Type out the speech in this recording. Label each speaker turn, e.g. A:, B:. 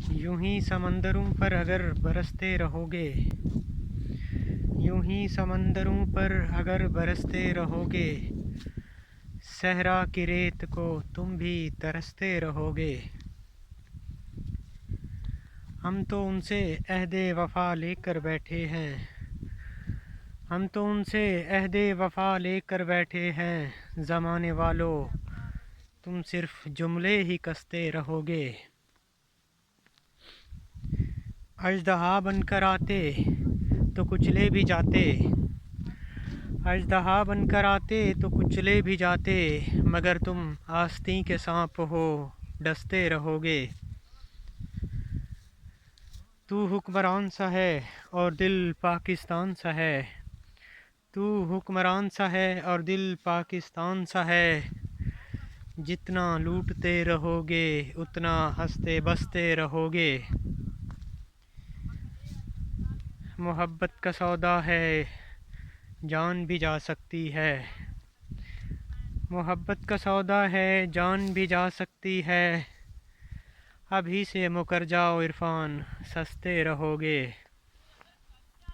A: یوں ہی سمندروں پر اگر برستے رہو گے، یوں ہی سمندروں پر اگر برستے رہو گے، صحرا کی ریت کو تم بھی ترستے رہو گے۔ ہم تو ان سے عہد وفا لے کر بیٹھے ہیں، ہم تو ان سے عہد وفا لے کر بیٹھے ہیں، زمانے والو تم صرف جملے ہی کستے رہو گے۔ اژدہا بن کر آتے تو کچلے بھی جاتے، اژدہا بن کر آتے تو کچلے بھی جاتے، مگر تم آستین کے سانپ ہو ڈستے رہو گے۔ تو حکمران سا ہے اور دل پاکستان سا ہے، تو حکمران سا ہے اور دل پاکستان سا ہے، جتنا لوٹتے رہو گے اتنا ہنستے بستے رہو گے۔ محبت کا سودا ہے جان بھی جا سکتی ہے، محبت کا سودا ہے جان بھی جا سکتی ہے، ابھی سے مکر جاؤ عرفان سستے رہو گے۔